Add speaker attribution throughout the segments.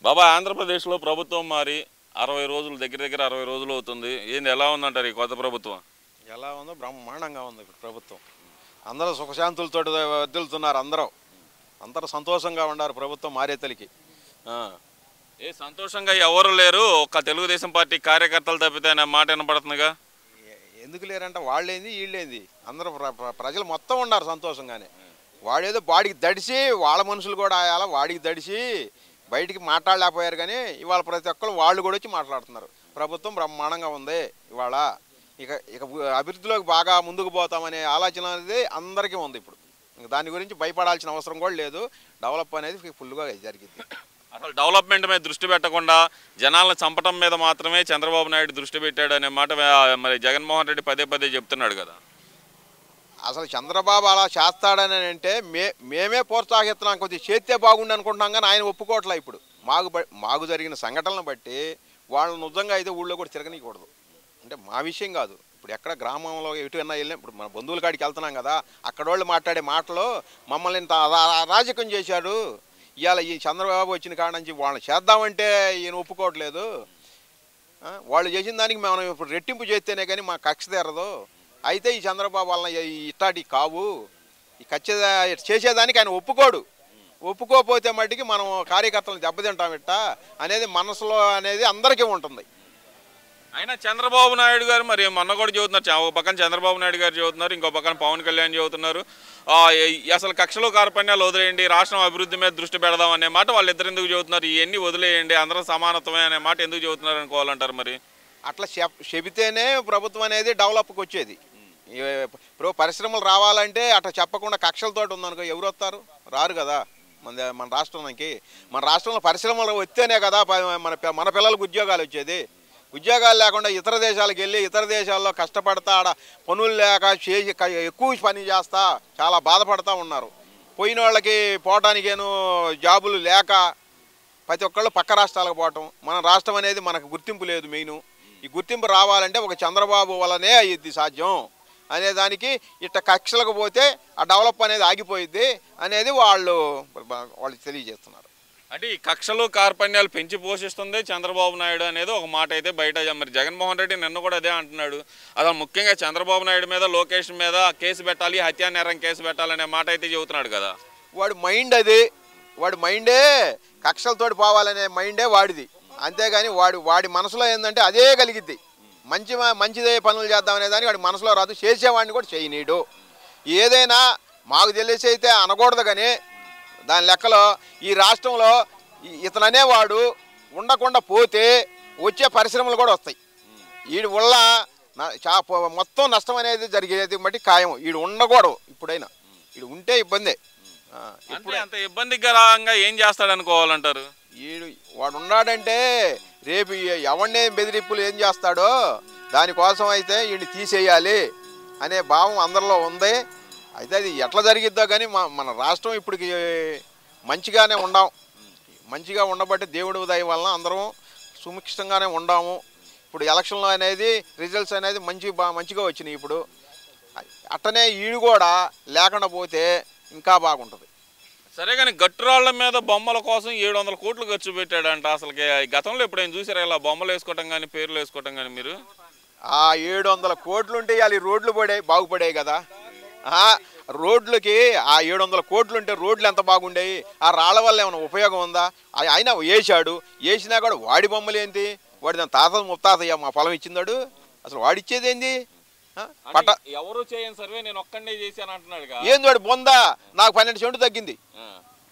Speaker 1: బాబా ఆంధ్రప్రదేశ్లో ప్రభుత్వం మారి 60 రోజులు దగ్గర 60 రోజులు అవుతుంది. ఏంది ఎలా ఉందంటారు ఈ కొత్త ప్రభుత్వం?
Speaker 2: ఎలా ఉందో బ్రహ్మాండంగా ఉంది ఇప్పుడు ప్రభుత్వం. అందరూ సుఖశాంతులతో వదులుతున్నారు. అందరూ సంతోషంగా ఉన్నారు ప్రభుత్వం మారేతలికి.
Speaker 1: ఏ సంతోషంగా ఎవరు లేరు, ఒక్క తెలుగుదేశం పార్టీ కార్యకర్తలు తప్పితే అనే మాట వినపడుతుందిగా.
Speaker 2: ఎందుకు లేరంటే వాళ్ళేంది వీళ్ళేంది అందరూ ప్రజలు మొత్తం ఉన్నారు సంతోషంగానే. వాడేదో వాడికి దడిసి వాళ్ళ మనుషులు కూడా ఆయాల వాడికి దడిసి బయటికి మాట్లాడలేకపోయారు. కానీ ఇవాళ ప్రతి ఒక్కరు వాళ్ళు కూడా వచ్చి మాట్లాడుతున్నారు. ప్రభుత్వం బ్రహ్మాండంగా ఉంది ఇవాళ. ఇక ఇక అభివృద్ధిలోకి బాగా ముందుకు పోతామనే ఆలోచన అనేది అందరికీ ఉంది. ఇప్పుడు దాని గురించి భయపడాల్సిన అవసరం కూడా లేదు. డెవలప్ అనేది ఫుల్గా జరిగింది.
Speaker 1: అసలు డెవలప్మెంట్ మీద దృష్టి పెట్టకుండా జనాలను చంపటం మీద మాత్రమే చంద్రబాబు నాయుడు దృష్టి పెట్టాడు అనే మాట మరి జగన్మోహన్ రెడ్డి పదే చెప్తున్నాడు కదా.
Speaker 2: అసలు చంద్రబాబు అలా చేస్తాడని అంటే మేమే ప్రోత్సాహిస్తున్నాం, కొద్దిగా చేస్తే బాగుండి అనుకుంటున్నాం. కానీ ఆయన ఒప్పుకోవట్లే. ఇప్పుడు మాకు జరిగిన సంఘటనలను బట్టి వాళ్ళు నిజంగా అయితే ఊళ్ళో కూడా తిరగనీయకూడదు. అంటే మా విషయం కాదు, ఇప్పుడు ఎక్కడ గ్రామంలో ఎటువైనా వెళ్ళినా ఇప్పుడు మన బంధువుల కాడికి వెళ్తున్నాం కదా, అక్కడ వాళ్ళు మాట్లాడే మాటలు మమ్మల్ని ఇంత అరాజకం చేశాడు. ఇవాళ ఈ చంద్రబాబు వచ్చిన కాడ నుంచి వాళ్ళని చేద్దామంటే ఈయన ఒప్పుకోవట్లేదు. వాళ్ళు చేసిన దానికి మనం ఇప్పుడు రెట్టింపు చేస్తేనే కానీ మా కక్ష తీరదు. అయితే ఈ చంద్రబాబు వలన ఇట్టాటి కావు, ఈ కక్ష చేసేదానికి ఆయన ఒప్పుకోకపోతే మట్టికి మనం కార్యకర్తలను దెబ్బతింటాం ఇట్టా అనేది మనసులో అనేది అందరికీ ఉంటుంది.
Speaker 1: అయినా చంద్రబాబు నాయుడు గారు మరి మొన్న కూడా చెబుతున్నారు, ఒక పక్కన చంద్రబాబు నాయుడు గారు చెబుతున్నారు, ఇంకో పక్కన పవన్ కళ్యాణ్ చెబుతున్నారు. అసలు కక్షలు కార్పణ్యాలు వదిలేయండి, రాష్ట్రం అభివృద్ధి మీద దృష్టి పెడదాం అనే మాట వాళ్ళిద్దరు ఎందుకు చెబుతున్నారు? ఇవన్నీ వదిలేయండి, అందరం సమానత్వమే అనే మాట ఎందుకు చెబుతున్నారు అనుకోవాలంటారు? మరి
Speaker 2: అట్లా చెబితేనే ప్రభుత్వం అనేది డెవలప్కి వచ్చేది. ఇప్పుడు పరిశ్రమలు రావాలంటే అట్లా చెప్పకుండా కక్షలతో ఉందనుకో ఎవరు వస్తారు? రారు కదా. మన రాష్ట్రంలో పరిశ్రమలు వస్తేనే కదా మన పిల్లలకు ఉద్యోగాలు వచ్చేది. ఉద్యోగాలు లేకుండా ఇతర దేశాలకు వెళ్ళి ఇతర దేశాల్లో కష్టపడతా ఆడ పనులు లేక చేసి ఎక్కువ పని చేస్తా చాలా బాధపడతా ఉన్నారు. పోయిన వాళ్ళకి పోవటానికేను జాబులు లేక ప్రతి ఒక్కళ్ళు పక్క రాష్ట్రాలకు పోవటం. మన రాష్ట్రం అనేది మనకు గుర్తింపు లేదు. మెయిన్ ఈ గుర్తింపు రావాలంటే ఒక చంద్రబాబు వల్లనే అయ్యిద్ది సాధ్యం అనేదానికి ఇట్ట కక్షలకు పోతే ఆ డెవలప్ అనేది ఆగిపోయిద్ది అనేది వాళ్ళు తెలియజేస్తున్నారు.
Speaker 1: అంటే ఈ కక్షలు కార్పణ్యాలు పెంచి పోషిస్తుంది చంద్రబాబు నాయుడు అనేది ఒక మాట అయితే బయట. మరి జగన్మోహన్ రెడ్డి నిన్న కూడా అదే అంటున్నాడు. అసలు ముఖ్యంగా చంద్రబాబు నాయుడు మీద, లోకేష్ మీద కేసు పెట్టాలి, హత్యానేరం కేసు పెట్టాలనే మాట అయితే చెబుతున్నాడు కదా.
Speaker 2: వాడి మైండ్ అది, వాడి మైండే కక్షలతోటి పోవాలనే మైండే వాడిది. అంతేగాని వాడి మనసులో ఏంటంటే అదే కలిగిద్ది. మంచిదే పనులు చేద్దామనే దానికి వాడి మనసులో రాదు. చేసేవాడిని కూడా చేయనీడు. ఏదైనా మాకు తెలిసి అయితే అనకూడదు. కానీ దాని లెక్కలో ఈ రాష్ట్రంలో ఇతననేవాడు ఉండకుండా పోతే వచ్చే పరిశ్రమలు కూడా వస్తాయి. వీడి వల్ల మొత్తం నష్టం అనేది జరిగేది బట్టి ఖాయం. వీడు ఉండకూడదు. ఇప్పుడైనా వీడు ఉంటే ఇబ్బందే.
Speaker 1: ఇప్పుడు అంత ఇబ్బందికరంగా ఏం చేస్తాడు అనుకోవాలంటారు?
Speaker 2: వాడు ఉన్నాడంటే రేపు ఎవరినే బెదిరింపులు ఏం చేస్తాడో దానికోసం అయితే వీడిని తీసేయాలి అనే భావం అందరిలో ఉంది. అయితే అది ఎట్లా జరిగిద్దో కానీ మన రాష్ట్రం ఇప్పటికి మంచిగానే మంచిగా ఉండబట్టి దేవుడి దయ వలన అందరం సుముఖితంగానే ఉండాము. ఇప్పుడు ఎలక్షన్లో అనేది రిజల్ట్స్ అనేది మంచిగా వచ్చినాయి. ఇప్పుడు అట్టనే ఈడు కూడా లేకుండా పోతే ఇంకా బాగుంటుంది.
Speaker 1: సరే కానీ గట్టురాళ్ల మీద బొమ్మల కోసం 700 కోట్లు ఖర్చు పెట్టాడంట. అసలు గతంలో ఎప్పుడైనా చూసారా ఇలా బొమ్మలు వేసుకోవటం కానీ పేర్లు వేసుకోవటం కానీ? మీరు
Speaker 2: ఆ 700 కోట్లు ఉంటే ఇవాళ రోడ్లు బాగుపడాయి కదా. రోడ్లకి ఆ 700 కోట్లు ఉంటే రోడ్లు ఎంత బాగుండేవి? ఆ రాళ్ల వల్ల ఏమైనా ఉపయోగం ఉందా? ఆయన వేసినా కూడా వాడి బొమ్మలు ఏంటి? వాడి దాని తాత ముత్తాతయ్య మా పొలం ఇచ్చిందాడు. అసలు వాడిచ్చేది ఏంది?
Speaker 1: ఎవరు చేయని సర్వే నేను ఒక్కడే చేశాను అంటున్నాడు.
Speaker 2: ఏంది వాడు బొందా? నాకు 12 సెంట్లు తగ్గింది.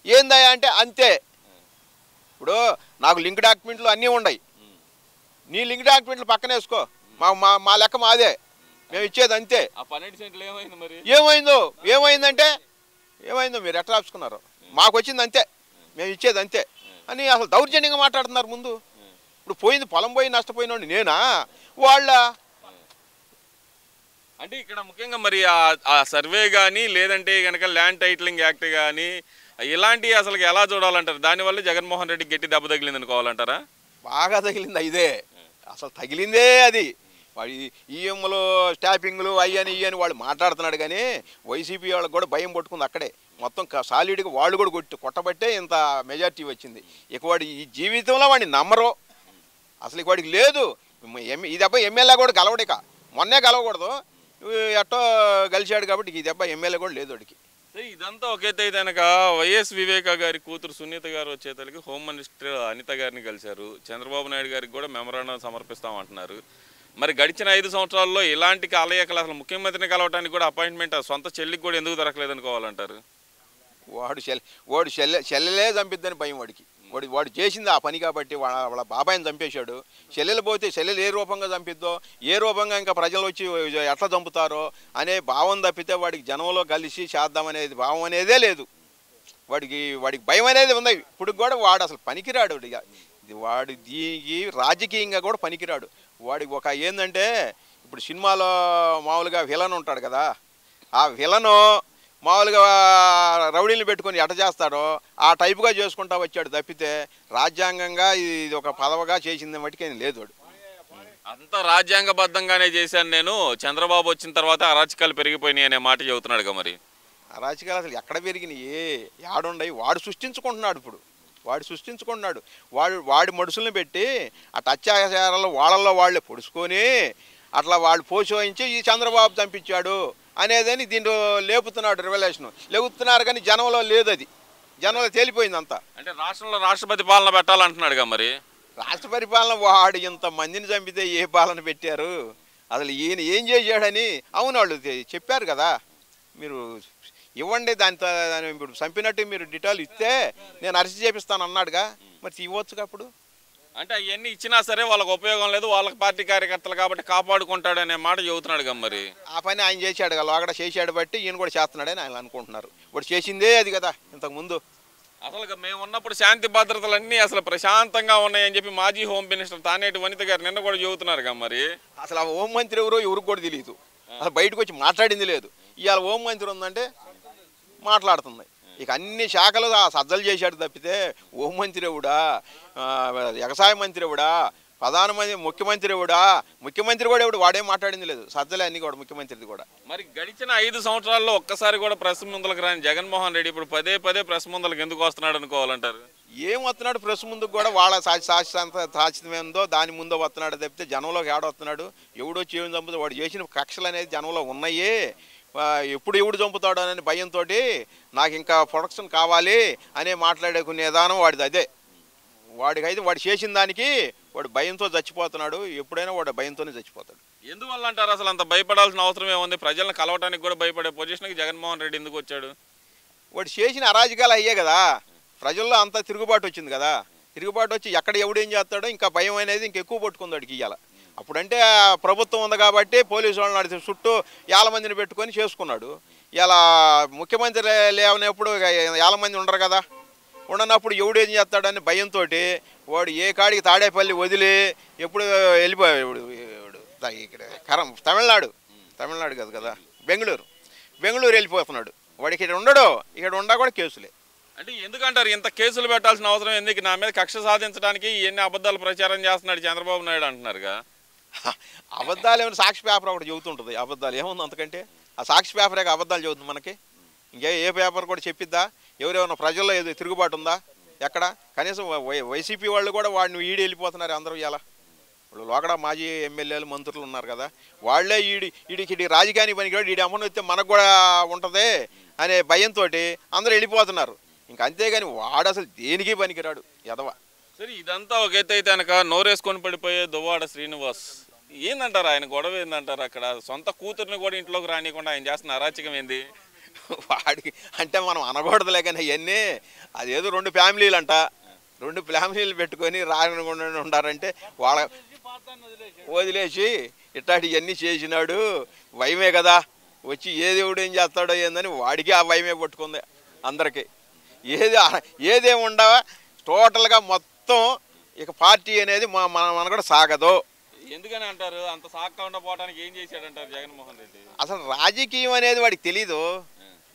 Speaker 2: ఏందా అంటే అంతే. ఇప్పుడు నాకు లింక్ డాక్యుమెంట్లు అన్నీ ఉన్నాయి. నీ లింక్ డాక్యుమెంట్లు పక్కన వేసుకో. మా లెక్క మాదే, మేము ఇచ్చేది అంతే. ఏమైందో మీరు ఎట్లా రాసుకున్నారు? మాకు వచ్చింది అంతే, మేము ఇచ్చేది అంతే అని అసలు దౌర్జన్యంగా మాట్లాడుతున్నారు ముందు. ఇప్పుడు పోయింది పొలం పోయి నష్టపోయినోండి నేనా వాళ్ళ?
Speaker 1: అంటే ఇక్కడ ముఖ్యంగా మరి ఆ సర్వే కానీ లేదంటే కనుక ల్యాండ్ టైటిలింగ్ యాక్ట్ కానీ ఇలాంటివి అసలు ఎలా చూడాలంటారు? దానివల్ల జగన్మోహన్ రెడ్డి గట్టి దెబ్బ తగిలింది అనుకోవాలంటారా?
Speaker 2: బాగా తగిలింది. ఇదే అసలు తగిలిందే అది. వాడి ఈఎంలు స్టాపింగ్లు అయ్యని ఇయ్యని వాళ్ళు మాట్లాడుతున్నాడు, కానీ వైసీపీ వాళ్ళకి కూడా భయం పట్టుకుంది అక్కడే. మొత్తం సాలిడ్గా వాళ్ళు కూడా కొట్టబట్టే ఇంత మెజార్టీ వచ్చింది. ఇక వాడు ఈ జీవితంలో వాడిని నమ్మరు అసలు, వాడికి లేదు. ఈ దెబ్బ ఎమ్మెల్యే కూడా గెలవడు, ఇక మొన్నే గెలవకూడదు, ఎట్టో గెలిచాడు కాబట్టి ఈ దెబ్బ ఎమ్మెల్యే కూడా లేదు వాడికి.
Speaker 1: ఇదంతా ఒకైతే కనుక వైఎస్ వివేక గారి కూతురు సునీత గారు వచ్చేతలకి హోమ్ మినిస్టర్ అనిత గారిని కలిశారు. చంద్రబాబు నాయుడు గారికి కూడా మెమరాండం సమర్పిస్తామంటున్నారు. మరి గడిచిన 5 సంవత్సరాల్లో ఇలాంటి కలయికలు అసలు ముఖ్యమంత్రిని కలవటానికి కూడా అపాయింట్మెంట్ సొంత చెల్లికి కూడా ఎందుకు దొరకలేదనుకోవాలంటారు?
Speaker 2: వాడు చెల్లెలే చంపిద్దని భయం వాడికి. వాడు చేసింది ఆ పని కాబట్టి వాళ్ళ బాబాయిని చంపేశాడు. చెల్లెలు పోతే చెల్లెలు ఏ రూపంగా చంపిద్దో, ఏ రూపంగా ఇంకా ప్రజలు వచ్చి ఎట్లా చంపుతారో అనే భావం తప్పితే వాడికి జనంలో కలిసి చేద్దామనేది భావం అనేదే లేదు. వాడికి భయం అనేది ఉంది. ఇప్పుడు కూడా వాడు అసలు పనికిరాడు. వాడు దీనికి రాజకీయంగా కూడా పనికిరాడు. వాడికి ఒక ఏంటంటే, ఇప్పుడు సినిమాలో మామూలుగా విలన్ ఉంటాడు కదా, ఆ విలను మామూలుగా రౌడీలు పెట్టుకొని ఎట చేస్తాడో ఆ టైపుగా చేసుకుంటా వచ్చాడు తప్పితే రాజ్యాంగంగా ఇది ఒక పదవిగా చేసింది మటుకే లేదు. వాడు
Speaker 1: అంత రాజ్యాంగబద్ధంగానే చేశాను నేను, చంద్రబాబు వచ్చిన తర్వాత అరాచకాలు పెరిగిపోయినాయి అనే మాట చెబుతున్నాడుగా. మరి
Speaker 2: అరాచకాలు అసలు ఎక్కడ పెరిగినాయి, ఏడుండయి? వాడు సృష్టించుకుంటున్నాడు. ఇప్పుడు వాడు సృష్టించుకుంటున్నాడు. వాడి మనుషుల్ని పెట్టి ఆ అత్యాచారాలు వాళ్ళల్లో వాళ్ళే పొడుచుకొని అట్లా వాళ్ళు పోషించి ఈ చంద్రబాబు చంపించాడు అనేదని దీంట్లో లేపుతున్నాడు. రివల్యూషన్ లేపుతున్నారు కానీ జనంలో లేదు, అది జనంలో తేలిపోయింది అంతా.
Speaker 1: అంటే రాష్ట్రంలో రాష్ట్రపతి పాలన పెట్టాలంటున్నాడుగా. మరి
Speaker 2: రాష్ట్ర పరిపాలన వాడు ఇంతమందిని చంపితే ఏ పాలన పెట్టారు? అసలు ఈయన ఏం చేశాడని అవును వాళ్ళు చెప్పారు కదా, మీరు ఇవ్వండి దాని ఇప్పుడు చంపినట్టు మీరు డీటెయిల్ ఇస్తే నేను అరెస్ట్ చేపిస్తాను అన్నాడుగా, మరి ఇవ్వచ్చుగా అప్పుడు.
Speaker 1: అంటే అవన్నీ ఇచ్చినా సరే వాళ్ళకి ఉపయోగం లేదు, వాళ్ళకి పార్టీ కార్యకర్తలు కాబట్టి కాపాడుకుంటాడు అనే మాట చెబుతున్నాడుగా. మరి
Speaker 2: ఆ పని ఆయన చేశాడు కదా, లోగడ చేశాడు బట్టి ఈయన కూడా చేస్తున్నాడని ఆయన అనుకుంటున్నారు. వాడు చేసిందే అది కదా ఇంతకుముందు.
Speaker 1: అసలు మేము ఉన్నప్పుడు శాంతి భద్రతలన్నీ అసలు ప్రశాంతంగా ఉన్నాయని చెప్పి మాజీ హోమ్ మినిస్టర్ తానేటి వనిత గారు నిన్న కూడా చెబుతున్నారుగా. మరి
Speaker 2: అసలు ఆ హోంమంత్రి ఎవరో ఎవరికి కూడా తెలియదు, అసలు బయటకు వచ్చి మాట్లాడింది లేదు. ఇవాళ హోంమంత్రి ఉందంటే మాట్లాడుతుంది. ఇక అన్ని శాఖలు సజ్జలు చేశాడు తప్పితే హోంమంత్రి ఎవడా, వ్యవసాయ మంత్రి ఎవడా, ప్రధానమంత్రి ముఖ్యమంత్రి ఎవడా, ముఖ్యమంత్రి కూడా ఎవడు వాడేం మాట్లాడింది లేదు. సజ్జలే అన్ని కూడా ముఖ్యమంత్రిది కూడా.
Speaker 1: మరి గడిచిన 5 సంవత్సరాల్లో ఒక్కసారి కూడా ప్రెస్ ముందులకు రాని జగన్మోహన్ రెడ్డి ఇప్పుడు పదే ప్రెస్ ముందులకు ఎందుకు వస్తున్నాడు అనుకోవాలంటారు?
Speaker 2: ఏం వస్తున్నాడు ప్రెస్ ముందుకు కూడా, వాళ్ళ సాక్షితమేందో దాని ముందో వస్తున్నాడు తప్పితే జనంలోకి ఏడొస్తున్నాడు. ఎవడొచ్చి ఏం చంపుతాడు? వాడు చేసిన కక్షలు అనేది జనంలో ఉన్నాయి. ఎప్పుడు ఎవడు చంపుతాడు అనే భయంతో నాకు ఇంకా ప్రొడక్షన్ కావాలి అనే మాట్లాడుకునే విధానం వాడిది అదే. వాడికైతే వాడు చేసిన దానికి వాడు భయంతో చచ్చిపోతున్నాడు. ఎప్పుడైనా వాడు భయంతోనే చచ్చిపోతాడు.
Speaker 1: ఎందువల్ల అంటారు? అసలు అంత భయపడాల్సిన అవసరం ఏముంది? ప్రజలను కలవటానికి కూడా భయపడే పొజిషన్కి జగన్మోహన్ రెడ్డి ఎందుకు వచ్చాడు?
Speaker 2: వాడు చేసిన అరాజకాలు అయ్యే కదా, ప్రజల్లో అంతా తిరుగుబాటు వచ్చింది కదా. తిరుగుబాటు వచ్చి ఎక్కడ ఎవడేం చేస్తాడో ఇంకా భయం అనేది ఇంకెక్కువ పట్టుకుంది వాడికి. ఇవాళ అప్పుడంటే ప్రభుత్వం ఉంది కాబట్టి పోలీసు వాళ్ళని చుట్టూ 50 మందిని పెట్టుకొని చేసుకున్నాడు. ఇలా ముఖ్యమంత్రి లేవనప్పుడు 50 మంది ఉండరు కదా, ఉండనప్పుడు ఎవడు ఏం చేస్తాడని భయంతో వాడు ఏ కాడికి తాడేపల్లి వదిలి ఎప్పుడు వెళ్ళిపోయాడు. ఇక్కడ తమిళనాడు కాదు కదా, బెంగళూరు వెళ్ళిపోతున్నాడు. వాడికి ఇక్కడ ఉండడు, ఇక్కడ ఉండా కూడా కేసులే.
Speaker 1: అంటే ఎందుకంటారు ఇంత కేసులు పెట్టాల్సిన అవసరం ఎందుకు? నా మీద కక్ష సాధించడానికి ఎన్ని అబద్ధాలు ప్రచారం చేస్తున్నాడు చంద్రబాబు నాయుడు అంటున్నారుగా.
Speaker 2: అబద్ధాలు ఏమైనా సాక్షి పేపర్ ఒకటి చెబుతుంటుంది. అబద్ధాలు ఏముంది అంతకంటే? ఆ సాక్షి పేపరే అబద్ధాలు చెబుతుంది మనకి. ఏ పేపర్ కూడా చెప్పిద్దా? ఎవరేమన్నా ప్రజల్లో ఏదో తిరుగుబాటు ఉందా? ఎక్కడ? కనీసం వైసీపీ వాళ్ళు కూడా వాడిని ఈడి వెళ్ళిపోతున్నారు అందరూ. ఇలా ఇప్పుడు లోకడ మాజీ ఎమ్మెల్యేలు మంత్రులు ఉన్నారు కదా, వాళ్ళే ఈడికి రాజకీయానికి పనికిరాడు, ఈడి అమ్మను వస్తే మనకు కూడా ఉంటుంది అనే భయంతో అందరూ వెళ్ళిపోతున్నారు. ఇంకా అంతేగాని వాడు అసలు దేనికి పనికిరాడు ఎదవ.
Speaker 1: సరే, ఇదంతా ఒక ఎత్తు అయితే కనుక నోరేసుకొని పడిపోయే దువ్వాడ శ్రీనివాస్ ఏందంటారు? ఆయన గొడవ ఏందంటారు? అక్కడ సొంత కూతుర్ని కూడా ఇంట్లోకి రానియకుండా ఆయన చేస్తున్న అరాచకం ఏంది?
Speaker 2: వాడికి అంటే మనం అనకూడదులే కానీ అవన్నీ అదేదో 2 ఫ్యామిలీలు అంట, 2 ఫ్యామిలీలు పెట్టుకొని రాకుండా ఉండారంటే వాళ్ళ వదిలేసి ఇట్లాంటి ఇవన్నీ చేసినాడు. భయమే కదా, వచ్చి ఏ దేవుడు ఏం చేస్తాడో ఏందని వాడికి ఆ భయమే పట్టుకుంది అందరికీ. ఏదేమి ఉండవా టోటల్గా మొత్తం ఇక పార్టీ అనేది మన కూడా సాగదు.
Speaker 1: ఎందుకని అంటారు? అంత సాగకుండా పోవడానికి ఏం చేశాడంటారు జగన్మోహన్ రెడ్డి?
Speaker 2: అసలు రాజకీయం అనేది వాడికి తెలీదు.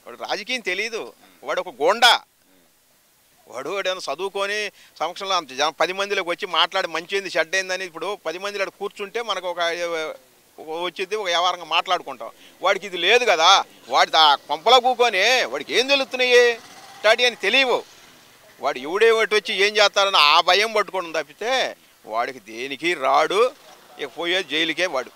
Speaker 2: వాడు రాజకీయం తెలీదు. వాడు ఒక గోండా. వాడు ఏదైనా చదువుకొని సమక్షంలో అంత 10 మందిలోకి వచ్చి మాట్లాడి మంచిది చెడ్డ ఏందని ఇప్పుడు 10 మందిలో అక్కడ కూర్చుంటే మనకు ఒక వచ్చింది ఒక వ్యవహారంగా మాట్లాడుకుంటాం. వాడికి ఇది లేదు కదా, వాడి కొంపలో కూకొని వాడికి ఏం తెలుస్తున్నాయి స్టార్ట్ అని తెలియవు. వాడు ఎవడేమిటి వచ్చి ఏం చేస్తారని ఆ భయం పట్టుకోవడం తప్పితే వాడికి దేనికి రాడు, ఇక పోయేది జైలుకే వాడు.